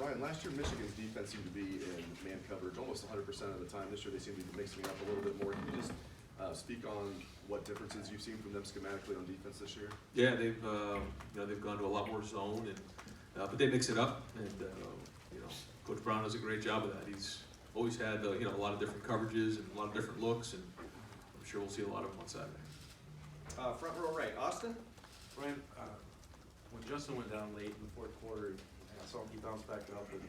Ryan, last year Michigan's defense seemed to be in man coverage almost 100% of the time. This year they seem to be mixing it up a little bit more. Can you just speak on what differences you've seen from them schematically on defense this year? Yeah, they've gone to a lot more zone, and but they mix it up, and Coach Brown does a great job of that. He's always had a lot of different coverages and a lot of different looks, and I'm sure we'll see a lot of them on Saturday. Front row right, Austin. Ryan, when Justin went down late in the fourth quarter, I saw he bounced back up. And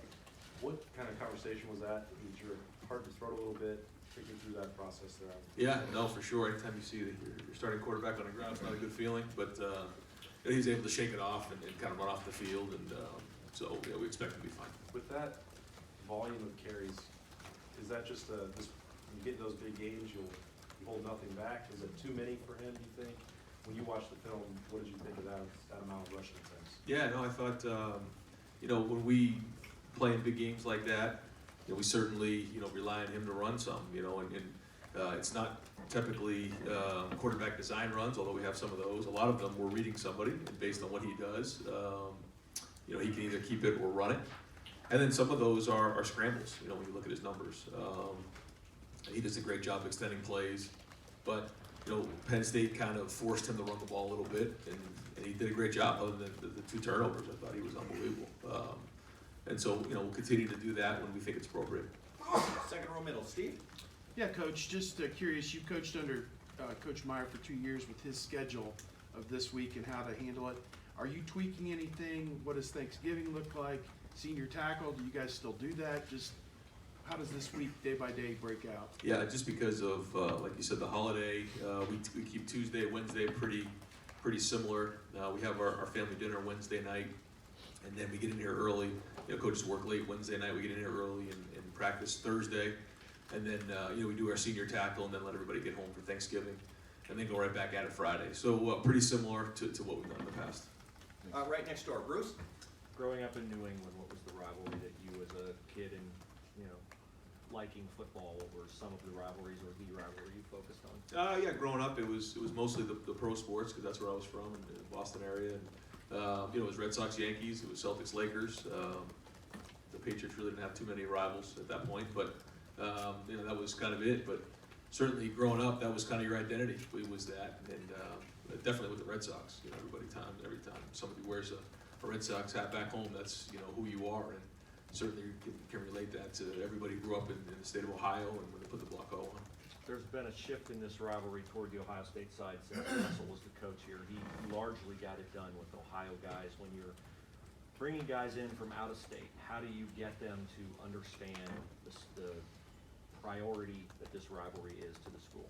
what kind of conversation was that? Did your heart just throat a little bit? Take me through that process there. Yeah, no, for sure. Anytime you see that your starting quarterback on the ground, it's not a good feeling. But he's able to shake it off and kind of run off the field, and so we expect him to be fine. With that volume of carries, is that just when you get those big games, you hold nothing back? Is it too many for him, do you think? When you watch the film, what did you think of that amount of rushing attempts? Yeah, no, I thought, when we play in big games like that, we certainly, rely on him to run some, and it's not typically quarterback design runs, although we have some of those. A lot of them we're reading somebody, and based on what he does, he can either keep it or run it. And then some of those are scrambles, when you look at his numbers. He does a great job extending plays, but Penn State kind of forced him to run the ball a little bit, and he did a great job. Other than the 2 turnovers, I thought he was unbelievable. And so, we'll continue to do that when we think it's appropriate. Second row middle, Steve. Yeah, Coach, just curious, you coached under Coach Meyer for 2 years with his schedule of this week and how to handle it. Are you tweaking anything? What does Thanksgiving look like? Senior tackle, do you guys still do that? Just how does this week, day by day, break out? Yeah, just because of, like you said, the holiday, we keep Tuesday, Wednesday pretty similar. We have our family dinner Wednesday night, and then we get in here early. Coaches work late Wednesday night. We get in here early and practice Thursday, and then we do our senior tackle, and then let everybody get home for Thanksgiving, and then go right back at it Friday. So pretty similar to what we've done in the past. Right next door, Bruce. Growing up in New England, what was the rivalry that you as a kid and liking football, what were some of the rivalries or the rivalry you focused on? Yeah, growing up, it was mostly the pro sports, because that's where I was from, in the Boston area. And, it was Red Sox, Yankees, it was Celtics, Lakers. The Patriots really didn't have too many rivals at that point, but that was kind of it. But certainly growing up, that was kind of your identity. It was that, and definitely with the Red Sox. Every time somebody wears a Red Sox hat back home, that's who you are. And certainly you can relate that to everybody who grew up in the state of Ohio and when they put the block O on. There's been a shift in this rivalry toward the Ohio State side since Russell was the coach here. He largely got it done with Ohio guys. When you're bringing guys in from out of state, how do you get them to understand the priority that this rivalry is to the school?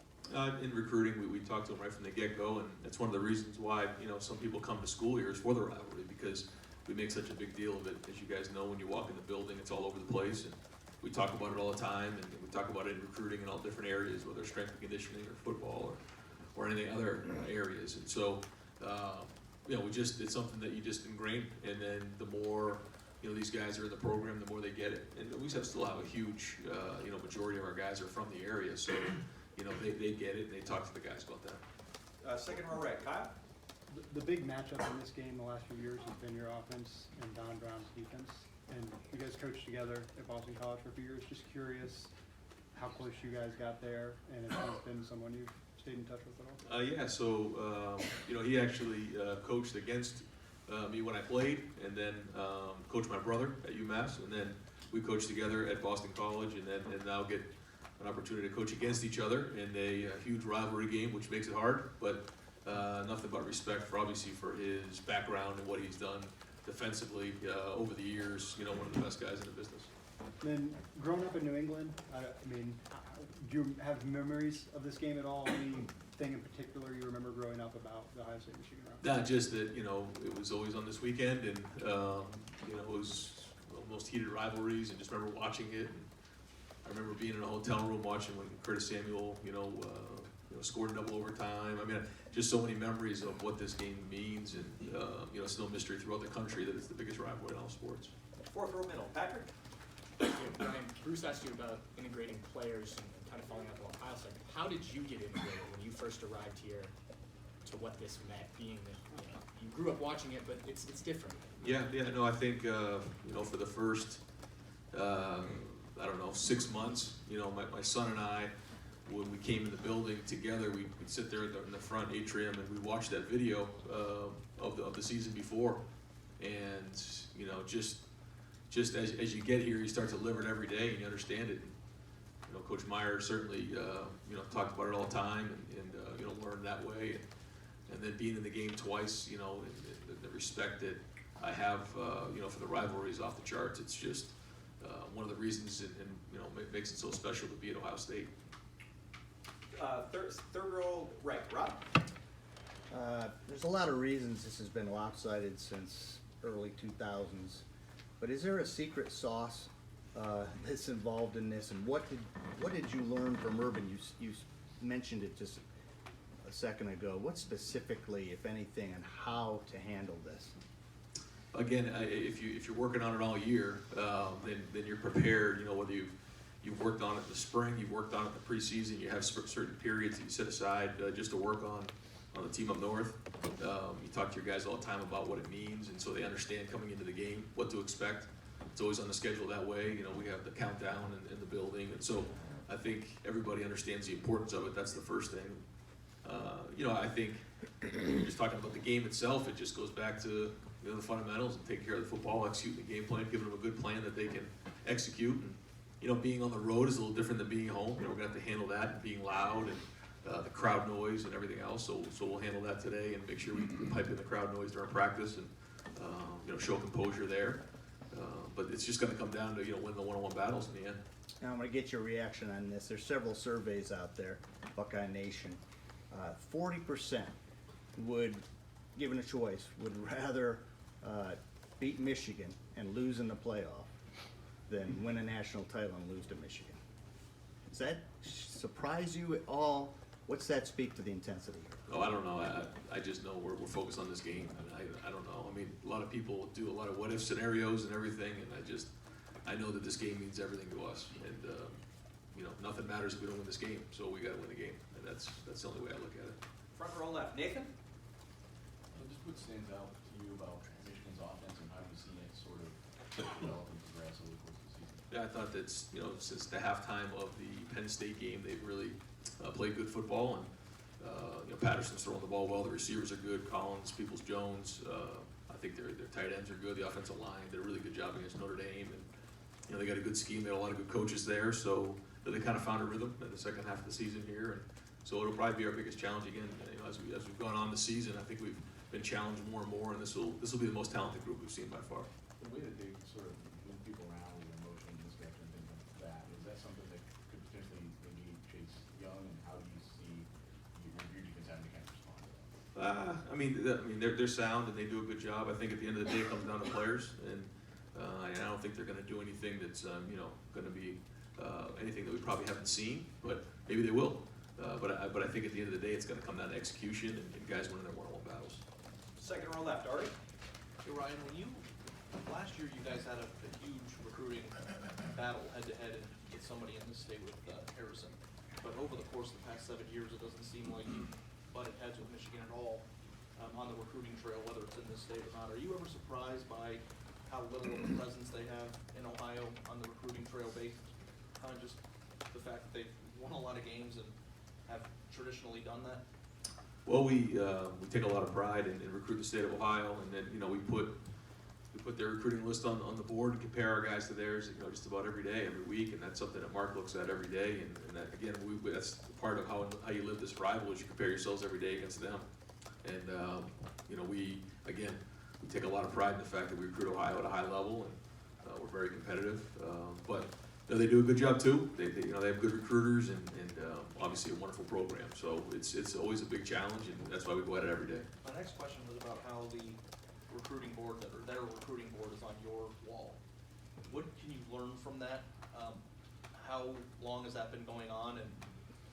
In recruiting, we talked to them right from the get-go, and that's one of the reasons why some people come to school here is for the rivalry, because we make such a big deal of it. As you guys know, when you walk in the building, it's all over the place, and we talk about it all the time, and we talk about it in recruiting in all different areas, whether it's strength and conditioning or football or any other areas. And so, it's something that you just ingrain, and then the more these guys are in the program, the more they get it. And we still have a huge majority of our guys are from the area, so they get it and they talk to the guys about that. Second row right, Kyle. The big matchup in this game the last few years has been your offense and Don Brown's defense. And you guys coached together at Boston College for a few years. Just curious how close you guys got there, and if he's been someone you've stayed in touch with at all. Yeah, so he actually coached against me when I played, and then coached my brother at UMass, and then we coached together at Boston College, and now get an opportunity to coach against each other in a huge rivalry game, which makes it hard, but nothing but respect for his background and what he's done defensively over the years. One of the best guys in the business. And then, growing up in New England, do you have memories of this game at all? Anything in particular you remember growing up about the Ohio State Michigan rivalry? Not just that it was always on this weekend, and it was almost heated rivalries, and just remember watching it. And I remember being in a hotel room watching when Curtis Samuel, scored in double overtime. Just so many memories of what this game means, and it's no mystery throughout the country that it's the biggest rivalry in all sports. Fourth row middle, Patrick. Brian, Bruce asked you about integrating players and kind of following up on Ohio side. How did you get integrated when you first arrived here to what this meant, being that you grew up watching it, but it's different. Yeah, no, I think, for the first, 6 months, my son and I, when we came in the building together, we'd sit there in the front atrium and we'd watch that video, of the season before. And, just as you get here, you start to live it every day and you understand it. Coach Meyer certainly, talked about it all the time and learned that way. And then being in the game twice, and the respect that I have, for the rivalry is off the charts. It's just one of the reasons and makes it so special to be at Ohio State. Third row right, Rob? There's a lot of reasons this has been lopsided since early 2000s, but is there a secret sauce that's involved in this, and what did you learn from Urban? You mentioned it just a second ago. What specifically, if anything, and how to handle this? Again, if you're working on it all year, then you're prepared. Whether you've worked on it in the spring, you've worked on it in the preseason, you have certain periods that you set aside just to work on the team up north. You talk to your guys all the time about what it means, and so they understand coming into the game what to expect. It's always on the schedule that way. We have the countdown in the building, and so I think everybody understands the importance of it. That's the first thing. I think just talking about the game itself, it just goes back to the fundamentals and taking care of the football, executing the game plan, giving them a good plan that they can execute. And being on the road is a little different than being home. We're gonna have to handle that, and being loud and the crowd noise and everything else. So we'll handle that today and make sure we pipe in the crowd noise during practice and show composure there. But it's just gonna come down to win the one-on-one battles in the end. Now I'm going to get your reaction on this. There's several surveys out there, Buckeye Nation. 40% would, given a choice, would rather beat Michigan and lose in the playoff than win a national title and lose to Michigan. Does that surprise you at all? What's that speak to the intensity? Oh, I don't know. I just know we're focused on this game. I don't know. I mean, a lot of people do a lot of what-if scenarios and everything, and I know that this game means everything to us. And, nothing matters if we don't win this game, so we gotta win the game. And that's the only way I look at it. Front row left, Nathan? Just what stands out to you about Michigan's offense and how you've seen it sort of develop and progress over the course of the season? Yeah, I thought that's, since the halftime of the Penn State game, they've really played good football. And, Patterson's throwing the ball well. The receivers are good. Collins, Peoples-Jones. I think their tight ends are good. The offensive line did a really good job against Notre Dame. And, they got a good scheme. They had a lot of good coaches there. So they kind of found a rhythm in the second half of the season here. And so it'll probably be our biggest challenge again. As we've gone on the season, I think we've been challenged more and more. And this will be the most talented group we've seen by far. The way that they sort of move people around with their motion and stretch and things like that, is that something that could potentially maybe chase Young, and how do you see your defense having to kind of respond to that? They're sound and they do a good job. I think at the end of the day, it comes down to players, and I don't think they're going to do anything that's going to be anything that we probably haven't seen, but maybe they will. But I think at the end of the day, it's going to come down to execution and guys winning their one-on-one battles. Second row left, Artie? Hey Ryan, last year you guys had a huge recruiting battle head-to-head and get somebody in this state with Harrison. But over the course of the past 7 years, it doesn't seem like you butted heads with Michigan at all on the recruiting trail, whether it's in this state or not. Are you ever surprised by how little of a presence they have in Ohio on the recruiting trail based on just the fact that they've won a lot of games and have traditionally done that? Well, we take a lot of pride in recruit the state of Ohio, and then we put their recruiting list on the board and compare our guys to theirs, just about every day, every week, and that's something that Mark looks at every day, and that again, that's part of how you live this rival is you compare yourselves every day against them, and we take a lot of pride in the fact that we recruit Ohio at a high level, and we're very competitive, but they do a good job too. They have good recruiters and obviously a wonderful program. So it's always a big challenge, and that's why we go at it every day. My next question was about how the recruiting board, or their recruiting board, is on your wall. What can you learn from that? How long has that been going on? And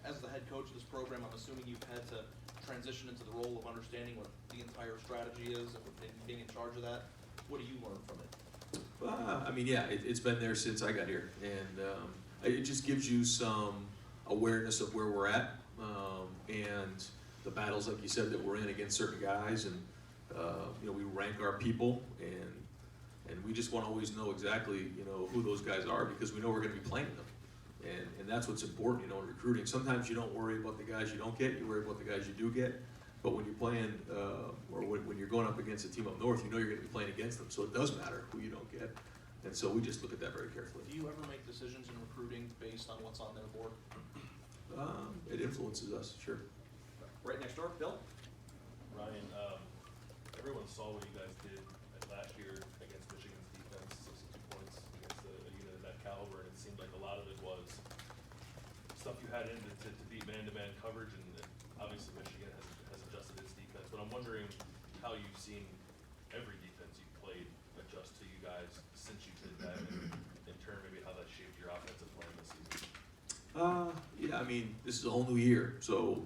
as the head coach of this program, I'm assuming you've had to transition into the role of understanding what the entire strategy is and being in charge of that. What do you learn from it? It's been there since I got here, and it just gives you some awareness of where we're at, and the battles, like you said, that we're in against certain guys, and we rank our people, and we just want to always know exactly, who those guys are, because we know we're going to be playing them. And that's what's important, in recruiting. Sometimes you don't worry about the guys you don't get, you worry about the guys you do get. But when you're playing, or when you're going up against a team up north, you're going to be playing against them. So it does matter who you don't get. And so we just look at that very carefully. Do you ever make decisions in recruiting based on what's on their board? It influences us, sure. Right next door, Bill? Ryan, everyone saw what you guys did last year against Michigan's defense, 62 points against a unit of that caliber, and it seemed like a lot of it was stuff you had in to beat man-to-man coverage, and obviously Michigan has adjusted its defense, but I'm wondering how you've seen every defense you've played adjust to you guys since you did that, and in turn maybe how that shaped your offensive plan this season. Yeah, this is a whole new year, so,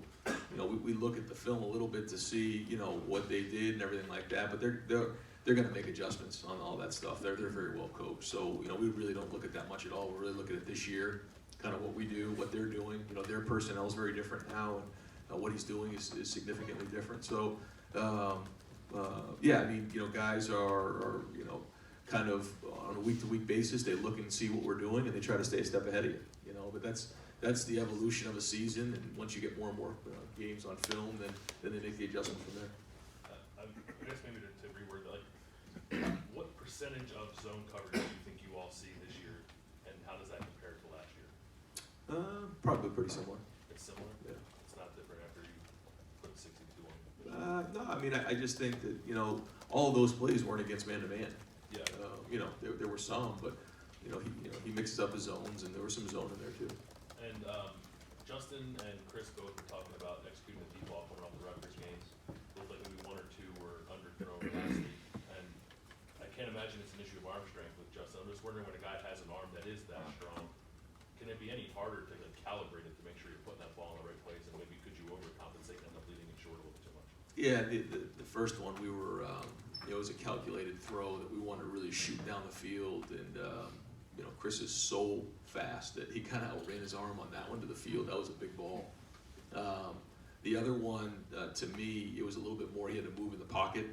we look at the film a little bit to see, what they did and everything like that, but they're gonna make adjustments on all that stuff. They're very well coached, so, we really don't look at that much at all. We're really looking at this year, kind of what we do, what they're doing. Their personnel is very different now, and what he's doing is significantly different. So, guys are kind of on a week-to-week basis, they look and see what we're doing, and they try to stay a step ahead of you, but that's the evolution of a season, and once you get more and more games on film, then they make the adjustment from there. I guess maybe to reword that, what percentage of zone coverage do you think you all see this year, and how does that compare to last year? Probably pretty similar. It's similar? Yeah. It's not different after you put 62 on? No, I just think that, all of those plays weren't against man-to-man. Yeah. There were some, but, he mixes up his zones, and there was some zone in there too. And Justin and Chris both were talking about executing the deep ball coming off the Rutgers games. Looked like maybe one or two were underthrown last week, and I can't imagine it's an issue of arm strength with Justin. I'm just wondering, when a guy has an arm that is that strong, can it be any harder to calibrate it to make sure you're putting that ball in the right place, and maybe could you overcompensate and end up leaving it short a little bit too much? Yeah, the first one, we were, it was a calculated throw that we wanted to really shoot down the field, and, Chris is so fast that he kind of outran his arm on that one to the field. That was a big ball. The other one, to me, it was a little bit more, he had to move in the pocket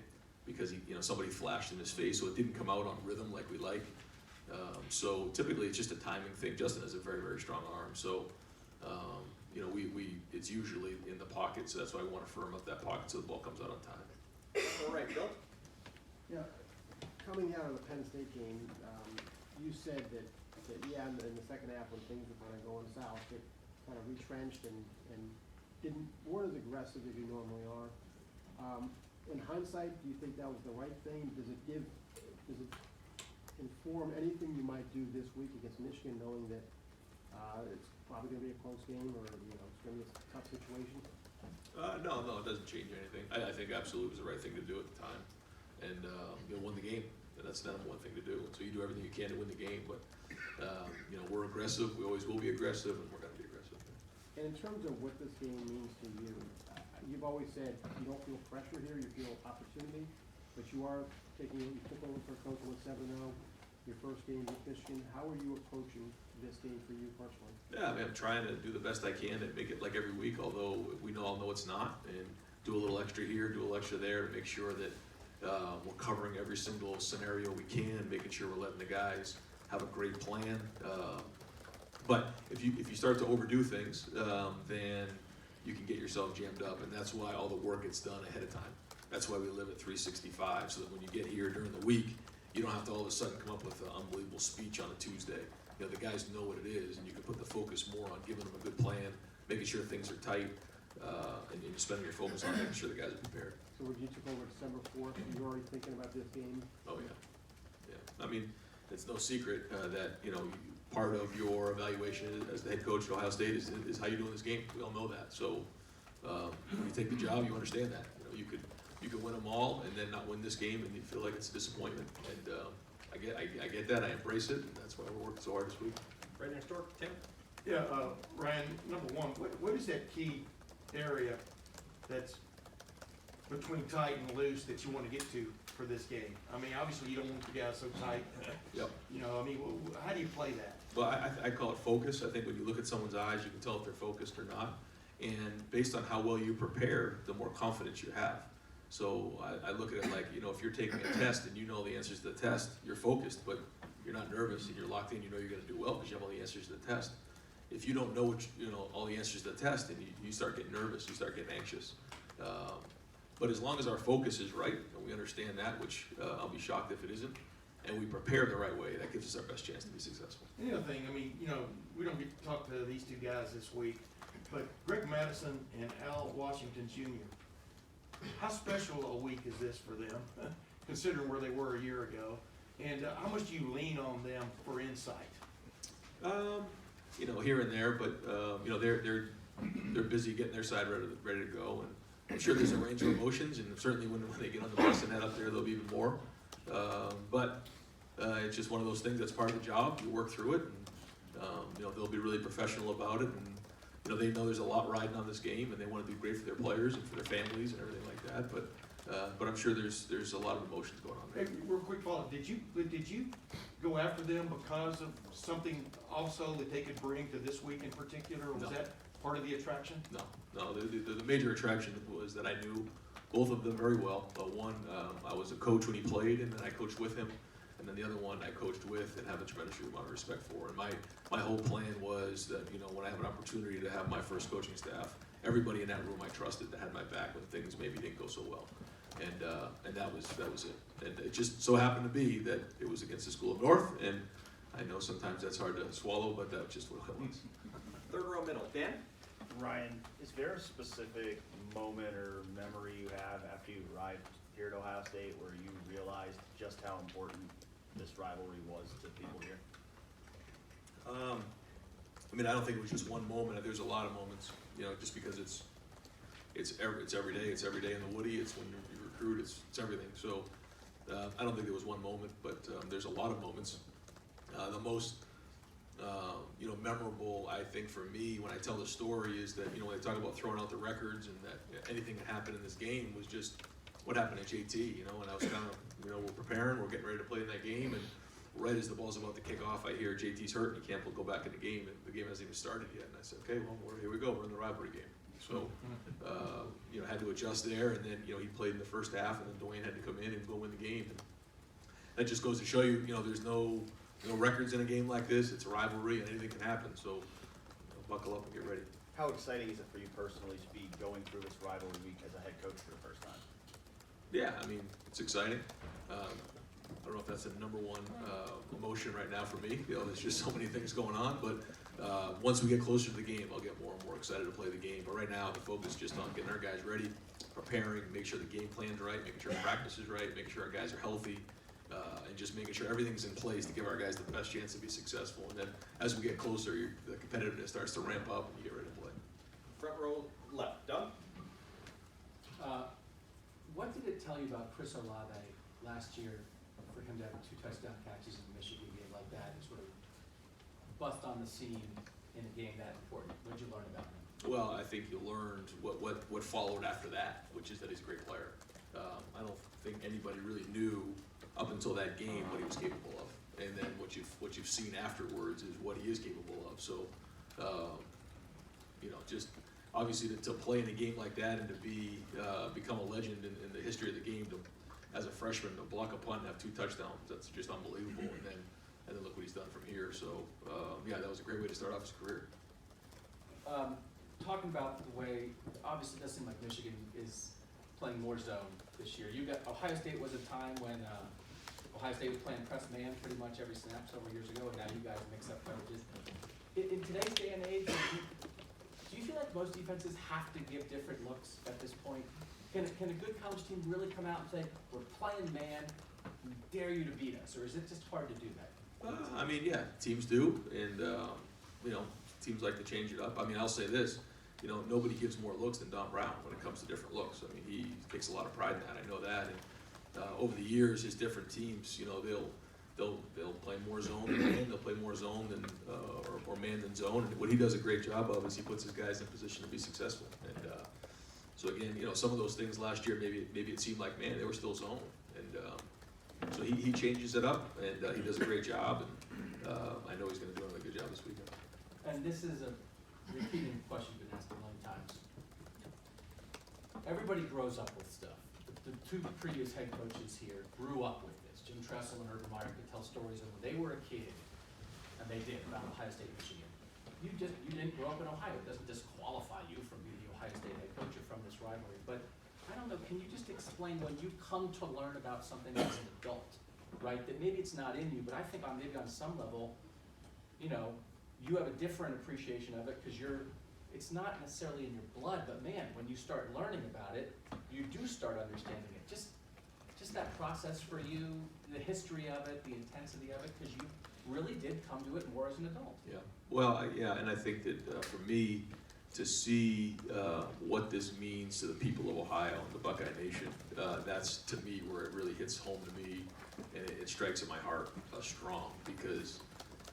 because somebody flashed in his face, so it didn't come out on rhythm like we like. So typically it's just a timing thing. Justin has a very, very strong arm, so it's usually in the pocket, so that's why we want to firm up that pocket so the ball comes out on time. All right, Bill? Yeah, coming out of the Penn State game, you said that in the second half when things were kind of going south, it kind of retrenched and weren't as aggressive as you normally are. In hindsight, do you think that was the right thing? Does it inform anything you might do this week against Michigan, knowing that it's probably going to be a close game, or it's going to be a tough situation? No, it doesn't change anything. I think absolutely it was the right thing to do at the time, and won the game. And that's the number one thing to do. So you do everything you can to win the game, but we're aggressive. We always will be aggressive, and we're going to be aggressive. And in terms of what this game means to you, you've always said you don't feel pressure here, you feel opportunity, but you took over for Coach with 7-0, your first game with Michigan. How are you approaching this game for you personally? Yeah, I'm trying to do the best I can to make it like every week, although we all know it's not, and do a little extra here, do a little extra there to make sure that we're covering every single scenario we can, making sure we're letting the guys have a great plan. But if you start to overdo things, then you can get yourself jammed up, and that's why all the work gets done ahead of time. That's why we live at 365, so that when you get here during the week, you don't have to all of a sudden come up with an unbelievable speech on a Tuesday. The guys know what it is, and you can put the focus more on giving them a good plan, making sure things are tight, and you're spending your focus on making sure the guys are prepared. So when you took over December 4th, you're already thinking about this game? Oh, yeah. It's no secret that, part of your evaluation as the head coach at Ohio State is how you do in this game. We all know that. So when you take the job, you understand that. You could win them all and then not win this game, and you feel like it's a disappointment. And I get that. I embrace it, and that's why we're working so hard this week. Right next door, Tim? Yeah, Ryan, number one, what is that key area that's between tight and loose that you want to get to for this game? Obviously you don't want the guys so tight. Yep. How do you play that? Well, I call it focus. I think when you look at someone's eyes, you can tell if they're focused or not. And based on how well you prepare, the more confidence you have. So I look at it like, you know, if you're taking a test and you know the answers to the test, you're focused, but you're not nervous and you're locked in, you know you're gonna do well because you have all the answers to the test. If you don't know all the answers to the test, then you start getting nervous, you start getting anxious. But as long as our focus is right, and we understand that, which I'll be shocked if it isn't, and we prepare the right way, that gives us our best chance to be successful. And the other thing, I mean, you know, we don't get to talk to these two guys this week, but Greg Madison and Al Washington Jr., how special a week is this for them, considering where they were a year ago? And how much do you lean on them for insight? You know, here and there, but you know, they're busy getting their side ready to go, and I'm sure there's a range of emotions, and certainly when they get on the bus and head up there, there'll be even more. But it's just one of those things that's part of the job. You work through it, and you know, they'll be really professional about it, and you know, they know there's a lot riding on this game, and they want to do great for their players and for their families and everything like that. But I'm sure there's a lot of emotions going on there. Hey, real quick follow-up, did you go after them because of something also that they could bring to this week in particular, or was No. that part of the attraction? No, the major attraction was that I knew both of them very well. One, I was a coach when he played, and then I coached with him. And then the other one I coached with and have a tremendous amount of respect for. And my whole plan was that, you know, when I have an opportunity to have my first coaching staff, everybody in that room I trusted that had my back when things maybe didn't go so well. And that was it. And it just so happened to be that it was against the School of North, and I know sometimes that's hard to swallow, but that's just what it was. Third row middle, Dan? Ryan, is there a specific moment or memory you have after you arrived here at Ohio State where you realized just how important this rivalry was to people here? I mean, I don't think it was just one moment. There's a lot of moments, you know, just because it's every day. It's every day in the Woody. It's when you recruit. It's everything. So I don't think there was one moment, but there's a lot of moments. The most you know, memorable, I think, for me when I tell the story is that, you know, when they talk about throwing out the records and that, you know, anything that happened in this game was just what happened at JT, you know, and I was kind of, you know, we're preparing, we're getting ready to play in that game, and right as the ball's about to kick off, I hear JT's hurt and he can't go back in the game, and the game hasn't even started yet, and I said, okay, well, here we go, we're in the rivalry game. So, you know, had to adjust there, and then, you know, he played in the first half, and then Dwayne had to come in and go win the game. And that just goes to show you, you know, there's no records in a game like this. It's a rivalry, and anything can happen. So, you know, buckle up and get ready. How exciting is it for you personally to be going through this rivalry week as a head coach for the first time? Yeah, I mean, it's exciting. I don't know if that's the number one emotion right now for me. You know, there's just so many things going on. But once we get closer to the game, I'll get more and more excited to play the game. But right now, the focus is just on getting our guys ready, preparing, make sure the game plan's right, making sure practice is right, making sure our guys are healthy, and just making sure everything's in place to give our guys the best chance to be successful. And then as we get closer, the competitiveness starts to ramp up and you get ready to play. Front row left, Doug? What did it tell you about Chris Olave last year for him to have 2 touchdown catches in a Michigan game like that and sort of bust on the scene in a game that important? What did you learn about him? Well, I think you learned what followed after that, which is that he's a great player. I don't think anybody really knew up until that game what he was capable of, and then what you've seen afterwards is what he is capable of. So, you know, just obviously to play in a game like that and to become a legend in the history of the game, as a freshman to block a punt and have 2 touchdowns, that's just unbelievable. And then look what he's done from here. So, yeah, that was a great way to start off his career. Talking about the way, obviously it does seem like Michigan is playing more zone this year. Ohio State was a time when Ohio State was playing press man pretty much every snap several years ago, and now you guys mix up coverages. In today's day and age, do you feel like most defenses have to give different looks at this point? Can a good college team really come out and say, we're playing man, we dare you to beat us, or is it just hard to do that? I mean, yeah, teams do, and you know, teams like to change it up. I mean, I'll say this, you know, nobody gives more looks than Don Brown when it comes to different looks. I mean, he takes a lot of pride in that. I know that, and over the years, his different teams, you know, they'll play more zone than man. They'll play more zone than or man than zone. And what he does a great job of is he puts his guys in position to be successful. And so again, you know, some of those things last year, maybe it seemed like, man, they were still zone. And so he changes it up, and he does a great job. And I know he's going to do a good job this weekend. And this is a repeating question been asked a million times. Everybody grows up with stuff. the two previous head coaches here grew up with this. Jim Tressel and Urban Meyer could tell stories of when they were a kid, and they did, about Ohio State, Michigan. You didn't grow up in Ohio. It doesn't disqualify you from being the Ohio State head coach or from this rivalry. But I don't know, can you just explain when you come to learn about something as an adult, right? That maybe it's not in you, but I think maybe on some level, you know, you have a different appreciation of it because it's not necessarily in your blood, but man, when you start learning about it, you do start understanding it. Just that process for you, the history of it, the intensity of it, because you really did come to it more as an adult. Yeah, well, yeah, and I think that for me, to see what this means to the people of Ohio and the Buckeye Nation, that's to me where it really hits home to me, and it strikes at my heart strong, because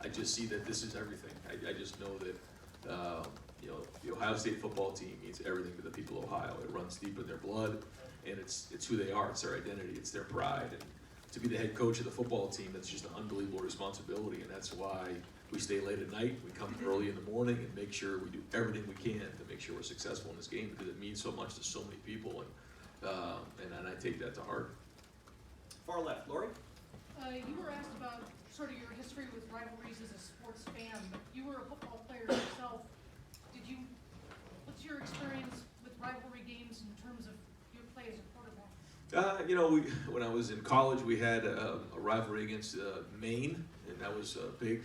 I just see that this is everything. I just know that you know, the Ohio State football team means everything to the people of Ohio. It runs deep in their blood, and it's who they are. It's their identity. It's their pride. And to be the head coach of the football team, that's just an unbelievable responsibility, and that's why we stay late at night. We come early in the morning and make sure we do everything we can to make sure we're successful in this game, because it means so much to so many people, and I take that to heart. Far left, Lori? You were asked about sort of your history with rivalries as a sports fan, but you were a football player yourself. What's your experience with rivalry games in terms of your play as a quarterback? You know, when I was in college, we had a rivalry against Maine, and that was big.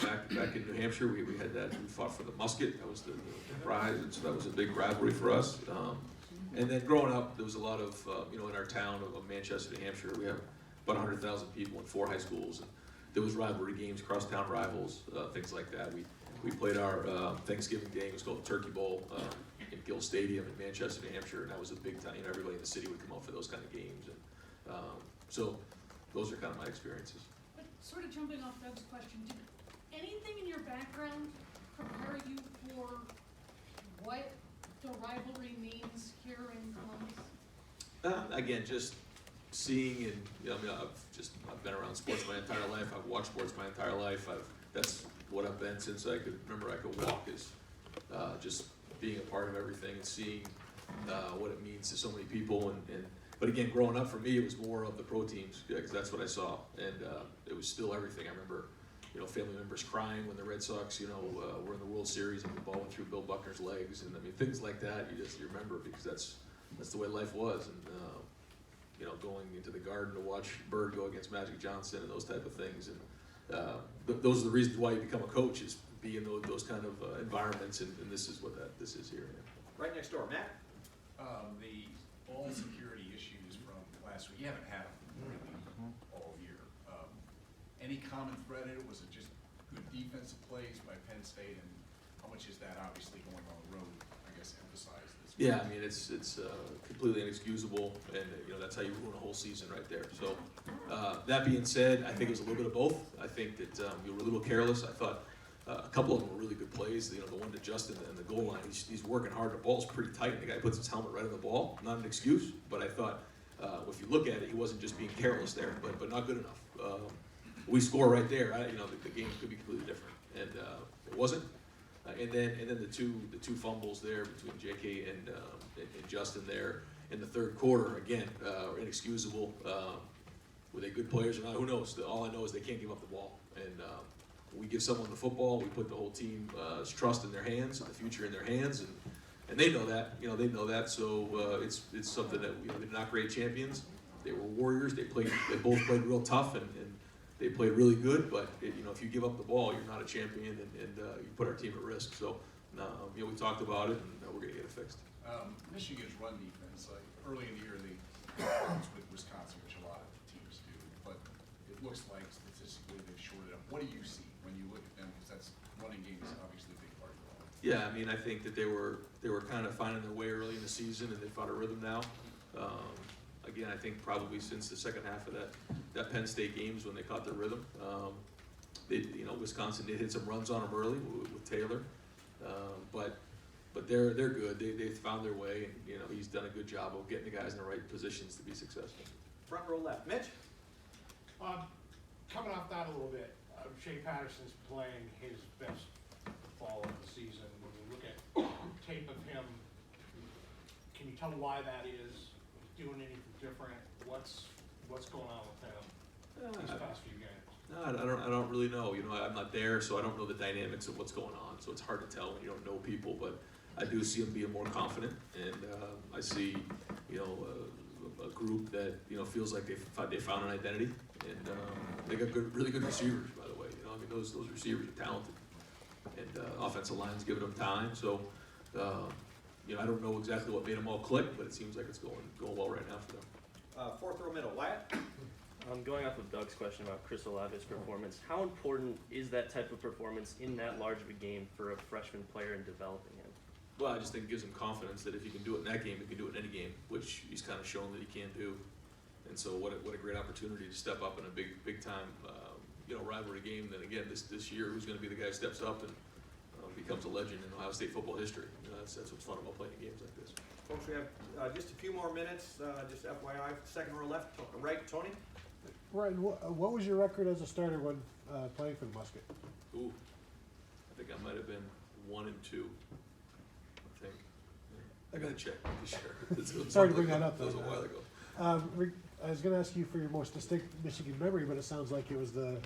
Back in New Hampshire, we had that. We fought for the musket. That was the prize, and so that was a big rivalry for us. And then growing up, there was a lot of, you know, in our town of Manchester, New Hampshire, we have about 100,000 people in 4 high schools, and there was rivalry games, crosstown rivals, things like that. We played our Thanksgiving day. It was called the Turkey Bowl in Gill Stadium in Manchester, New Hampshire, and that was a big time. You know, everybody in the city would come out for those kind of games, and so those are kind of my experiences. But sort of jumping off Doug's question, did anything in your background prepare you for what the rivalry means here in Columbus? Again, just seeing, and you know, I mean, I've been around sports my entire life. I've watched sports my entire life. That's what I've been since I could remember I could walk, is just being a part of everything and seeing what it means to so many people. But again, growing up for me, it was more of the pro teams, because that's what I saw, and it was still everything. I remember, you know, family members crying when the Red Sox, you know, were in the World Series and the ball went through Bill Buckner's legs, and I mean things like that. You remember, because that's the way life was, and you know, going into the Garden to watch Bird go against Magic Johnson and those type of things, and those are the reasons why you become a coach, is be in those kind of environments, and this is what this is here. Yeah. Right next door, Matt? The ball security issues from last week, you haven't had them really all year. Any common thread in it? Was it just good defensive plays by Penn State, and how much is that obviously going on the road, I guess, emphasized this week? Yeah, I mean, it's completely inexcusable, and you know, that's how you ruin a whole season right there. So that being said, I think it was a little bit of both. I think that we were a little careless. I thought a couple of them were really good plays. You know, the one to Justin and the goal line, he's working hard. The ball's pretty tight, and the guy puts his helmet right on the ball. Not an excuse, but I thought if you look at it, he wasn't just being careless there, but not good enough. We score right there. You know, the game could be completely different, and it wasn't. And then the two fumbles there between J.K. and Justin there in the third quarter, again, are inexcusable. Were they good players or not? Who knows? All I know is they can't give up the ball. And we give someone the football, we put the whole team's trust in their hands, and the future in their hands, and they know that. You know, they know that. So it's something that they're not great champions. They were warriors. They both played real tough, and they played really good. But you know, if you give up the ball, you're not a champion, and you put our team at risk. So you know, we talked about it, and we're going to get it fixed. Michigan's run defense, like early in the year, they with Wisconsin, which a lot of teams do, but it looks like statistically they've shorted up. What do you see when you look at them? Because that's running game is obviously a big part of it. Yeah, I mean, I think that they were kind of finding their way early in the season, and they found a rhythm now. Again, I think probably since the second half of that Penn State games when they caught their rhythm. You know, Wisconsin did hit some runs on them early with Taylor, but they're good. They found their way, and you know, he's done a good job of getting the guys in the right positions to be successul. Front row left, Mitch? Coming off that a little bit, Shea Patterson's playing his best fall of the season. When you look at tape of him, can you tell why that is? doing anything different? What's going on with them these past few games? No, I don't really know. You know, I'm not there, so I don't know the dynamics of what's going on. So it's hard to tell when you don't know people. But I do see them being more confident, and I see, you know, a group that feels like they found an identity, and they got really good receivers, by the way. You know, I mean those receivers are talented, and offensive line's giving them time. So, you know, I don't know exactly what made them all click, but it seems like it's going well right now for them. Fourth row middle, Wyatt. Going off of Doug's question about Chris Olave's performance, how important is that type of performance in that large of a game for a freshman player in developing him? Well, I just think it gives him confidence that if he can do it in that game, he can do it in any game, which he's kind of shown that he can do. And so, what a great opportunity to step up in a big time, rivalry game. Then again, this year, who's going to be the guy who steps up and becomes a legend in Ohio State football history? You know, that's what's fun about playing games like this. Folks, we have just a few more minutes. Just FYI, second row left, right, Tony. Ryan, what was your record as a starter when playing for the Musket? Ooh, I think I might have been 1-2. I think. I gotta check. Sure. Sorry to bring that up. That was a while ago. I was going to ask you for your most distinct Michigan memory, but it sounds like it was the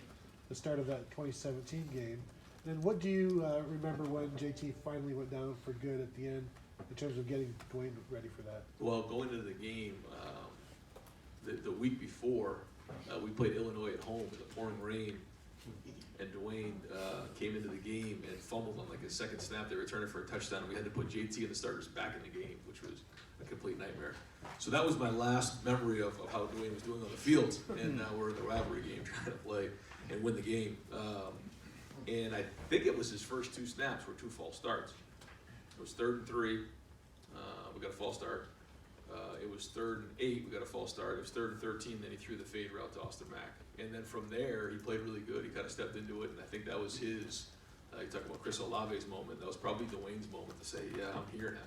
start of that 2017 game. And what do you remember when JT finally went down for good at the end in terms of getting Dwayne ready for that? Well, going into the game, the week before, we played Illinois at home in the pouring rain, and Dwayne came into the game and fumbled on like his second snap. They returned it for a touchdown, and we had to put JT and the starters back in the game, which was a complete nightmare. So that was my last memory of how Dwayne was doing on the field, and now we're in the rivalry game trying to play and win the game. And I think it was his first 2 snaps were 2 false starts. It was 3rd and 3, we got a false start. It was 3rd and 8, we got a false start. It was 3rd and 13, then he threw the fade route to Austin Mack. And then from there, he played really good. He kind of stepped into it, and I think that was his, you talk about Chris Olave's moment, that was probably Dwayne's moment to say, yeah, I'm here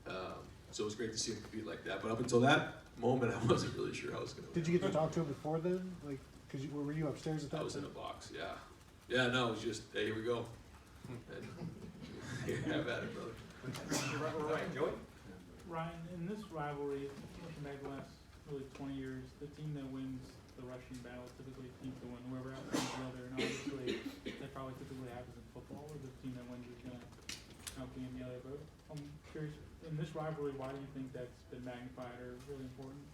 now. So it was great to see him compete like that. But up until that moment, I wasn't really sure how it was going to Did you get to talk to him before then? Like, were you upstairs at that I was time? in a box, yeah. Yeah, no, it was just, hey, here we go. And have at it, brother. Right, Joey. Ryan, in this rivalry, looking back the last really 20 years, the team that wins the rushing battle typically seems to win. Whoever else wins the other, and obviously that probably typically happens in football, where the team that wins is going to outgain the other. But I'm curious, in this rivalry, why do you think that's been magnified or really important?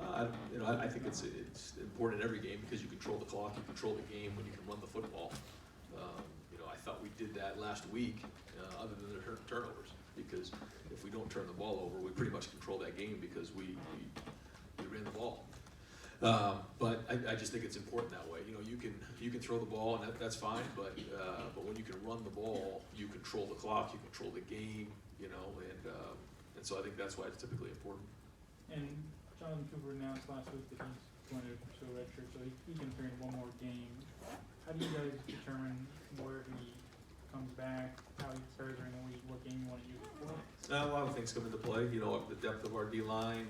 I think it's important in every game because you control the clock, you control the game when you can run the football. I thought we did that last week, other than the turnovers, because if we don't turn the ball over, we pretty much control that game because we ran the ball. But I just think it's important that way. You can throw the ball and that's fine, but when you can run the ball, you control the clock, you control the game, and so I think that's why it's typically important. And Jonathan Cooper announced last week that he's going to pursue a red shirt, so he can turn 1 more game. How do you guys determine where he comes back, how he fares during the week, what game you want to use it for? A lot of things come into play, the depth of our D-line,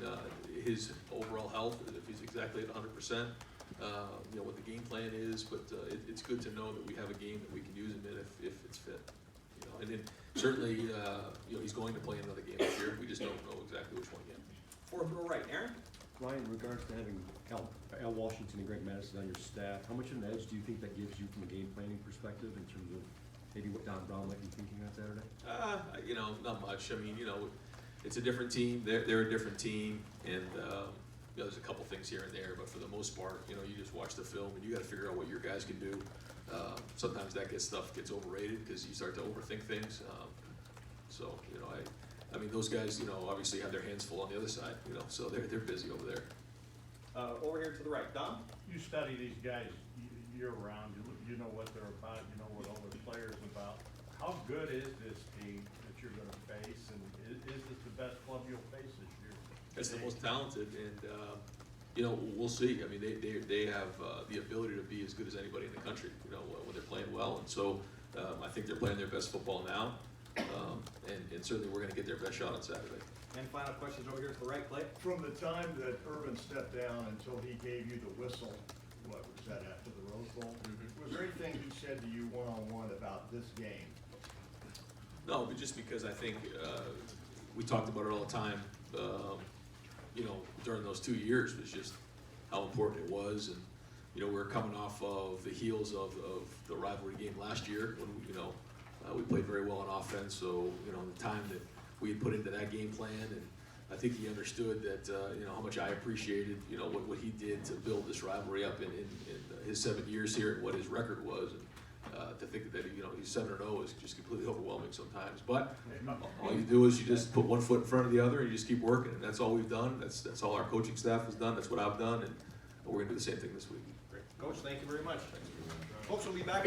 his overall health, if he's exactly at 100%, what the game plan is, but it's good to know that we have a game that we can use him in if it's fit. And then certainly, he's going to play another game this year, we just don't know exactly which one yet. Fourth row right, Aaron. Ryan, in regards to having Al Washington and Greg Madison on your staff, how much of an edge do you think that gives you from a game planning perspective in terms of maybe what Don Brown might be thinking on Saturday? Not much. I mean, it's a different team. They're a different team, and there's a couple things here and there, but for the most part, you just watch the film and you got to figure out what your guys can do. Sometimes that stuff gets overrated because you start to overthink things. I mean, those guys, obviously have their hands full on the other side, so they're busy over there. Over here to the right, Don. You study these guys year-round, you know what they're about, you know what all their players are about. How good is this team that you're gonna face, and is this the best club you'll face this year? It's the most talented, and we'll see. I mean, they have the ability to be as good as anybody in the country, when they're playing well, and so I think they're playing their best football now, and certainly we're going to get their best shot on Saturday. And final questions over here to the right, Clay. From the time that Urban stepped down until he gave you the whistle, what was that, after the Rose Bowl? Mm-hmm. Was there anything he said to you one-on-one about this game? No, but just because I think we talked about it all the time. you know, during those 2 years was just how important it was. And, you know, we were coming off of the heels of the rivalry game last year when, you know, we played very well on offense. So, you know, the time that we had put into that game plan, and I think he understood that, you know, how much I appreciated, you know, what he did to build this rivalry up in his 7 years here and what his record was. And, to think that, you know, he's 7-0 is just completely overwhelming sometimes. But all you do is you just put one foot in front of the other and you just keep working. And that's all we've done. That's all our coaching staff has done. That's what I've done. And we're going to do the same thing this week. Great. Coach, thank you very much. Folks, we'll be back